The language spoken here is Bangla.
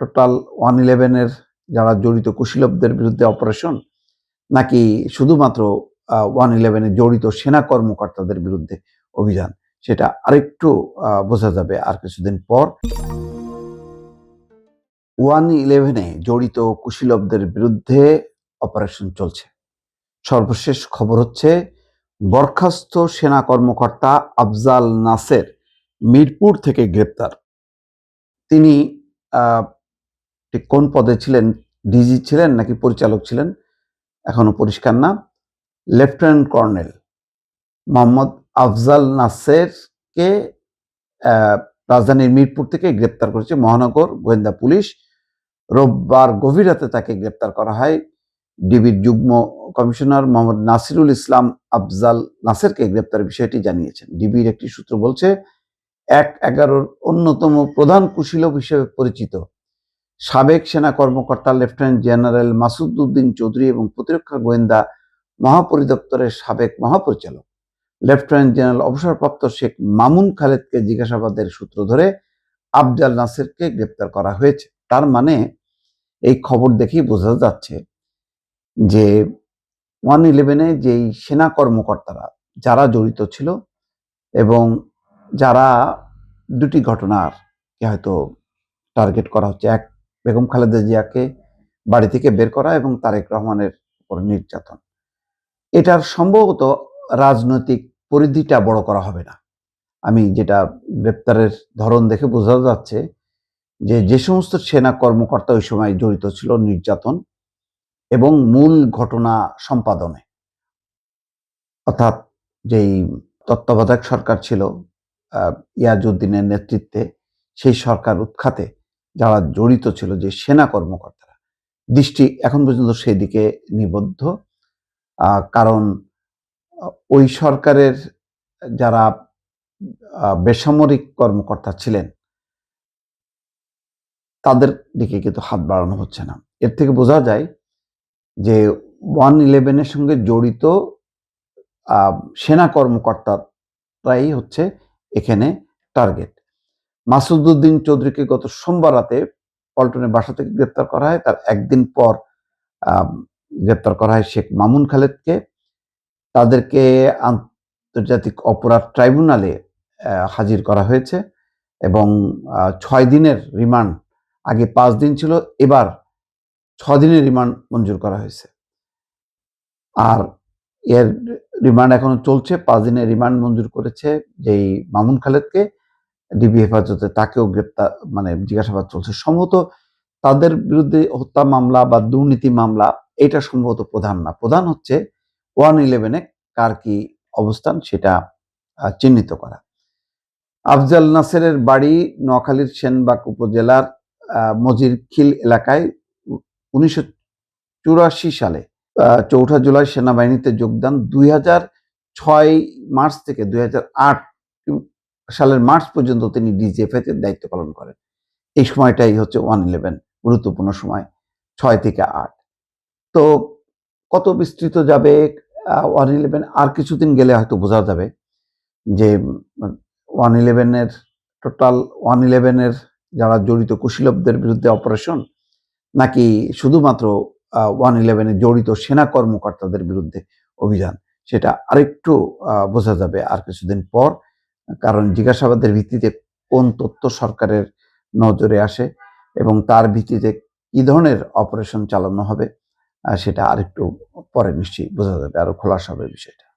টোটাল 111-এর যারা জড়িত কুশীলবদের বিরুদ্ধে অপারেশন, নাকি শুধুমাত্র 111-এ জড়িত সেনা কর্মকর্তাদের বিরুদ্ধে অভিযান, সেটা আরেকটু বোঝা যাবে আর কিছুদিন পর। 111-এ জড়িত কুশীলবদের বিরুদ্ধে অপারেশন চলছে। সর্বশেষ খবর হচ্ছে বরখাস্ত সেনা কর্মকর্তা আফজাল নাসের মিরপুর থেকে গ্রেপ্তার। তিনি ঠিক কোন পদে ছিলেন, ডিজি ছিলেন নাকি পরিচালক ছিলেন এখনো পরিষ্কার না। লেফটেন্যান্ট কর্নেল মোহাম্মদ আফজাল নাসেরকে রাজধানীর মিরপুর থেকে গ্রেপ্তার করেছে মহানগর গোয়েন্দা পুলিশ। রোববার গভীর রাতে তাকে গ্রেপ্তার করা হয়। ডিবির যুগ্ম কমিশনার মোহাম্মদ নাসিরুল ইসলাম আফজাল নাসেরকে গ্রেপ্তারের বিষয়টি জানিয়েছেন। ডিবির একটি সূত্র বলছে, 1-11-র অন্যতম প্রধান কুশীলব হিসেবে পরিচিত সাবেক সেনা কর্মকর্তা লেফটেন্যান্ট জেনারেল মাসুদ উদ্দিন চৌধুরী এবং প্রতিরক্ষা গোয়েন্দা মহাপরিদপ্তরের সাবেক মহাপরিচালক লেফটেন্যান্ট জেনারেল অবসরপ্রাপ্ত শেখ মামুন খালেদকে জিজ্ঞাসাবাদের সূত্র ধরে আফজাল নাসেরকে গ্রেপ্তার করা হয়েছে। তার মানে এই খবর দেখেই বোঝা যাচ্ছে যে 111-এ যেই সেনা কর্মকর্তারা যারা জড়িত ছিল এবং যারা দুটি ঘটনার হয়তো টার্গেট করা হচ্ছে, এক বেগম খালেদা জিয়াকে বাড়ি থেকে বের করা এবং তারেক রহমানের উপর নির্যাতন, এটার সম্ভবত রাজনৈতিক পরিধিটা বড় করা হবে না। আমি যেটা গ্রেপ্তারের ধরন দেখে বোঝা যাচ্ছে যে সমস্ত সেনা কর্মকর্তা ওই সময় জড়িত ছিল নির্যাতন এবং মূল ঘটনা সম্পাদনে, অর্থাৎ যেই তত্ত্বাবধায়ক সরকার ছিল ইয়াজউদ্দিনের নেতৃত্বে, সেই সরকার উৎখাতে যারা জড়িত ছিল, যে সেনা কর্মকর্তারা, দৃষ্টি এখন পর্যন্ত সেই দিকে নিবদ্ধ। কারণ ওই সরকারের যারা বেসামরিক কর্মকর্তা ছিলেন তাদের দিকে কিন্তু হাত বাড়ানো হচ্ছে না। এর থেকে বোঝা যায় যে 111-এর সঙ্গে জড়িত সেনা কর্মকর্তারাই হচ্ছে এখানে টার্গেট। মাসুদ উদ্দিন চৌধুরীকে গত সোমবার রাতে পল্টনের বাসা থেকে গ্রেপ্তার করা হয়। তার একদিন পর গ্রেপ্তার করা হয় শেখ মামুন খালেদকে। তাদেরকে আন্তর্জাতিক অপরাধ ট্রাইব্যুনালে হাজির করা হয়েছে এবং 6 দিনের রিমান্ড, আগে 5 দিন ছিল, এবার 6 দিনের রিমান্ড মঞ্জুর করা হয়েছে। আর এর রিমান্ড এখনো চলছে। 5 দিনের রিমান্ড মঞ্জুর করেছে যেই মামুন খালেদকে, ডিবি হেফাজতে তাকেও গ্রেপ্তার জিজ্ঞাসাবাদ চলছে। সম্ভবত তাদের বিরুদ্ধে হত্যা মামলা বা দুর্নীতি মামলা এটা সম্ভবত প্রধান না, প্রধান হচ্ছে 111-এ কার কি অবস্থান সেটা চিহ্নিত করা। আফজাল নাসেরের বাড়ি নোয়াখালীর সেনবাগ উপজেলার মজিরখিল এলাকায়। 1984 সালে 4 জুলাই সেনাবাহিনীতে যোগদান। 2006 মার্চ থেকে 2008 সালের মার্চ পর্যন্ত তিনি ডিজিএফআই তে দায়িত্ব পালন করেন। এই সময়টাই হচ্ছে 111 গুরুত্বপূর্ণ সময়, 6 থেকে 8। তো কত বিস্তৃত যাবে 111, আর কিছুদিন গেলে হয়তো বোঝা যাবে যে 111-এর টোটাল 111-এর যারা জড়িত কুশীলবদের বিরুদ্ধে অপারেশন, নাকি শুধুমাত্র 111-এ জড়িত সেনা কর্মকর্তাদের বিরুদ্ধে অভিযান, সেটা আরেকটু বোঝা যাবে আর কিছুদিন পর। কারণ জিজ্ঞাসাবাদের ভিত্তিতে কোন তথ্য সরকারের নজরে আসে এবং তার ভিত্তিতে কি ধরনের অপারেশন চালানো হবে, সেটা আরেকটু পরে নিশ্চয়ই বোঝা যাবে, আরো খোলাসা হবে বিষয়টা।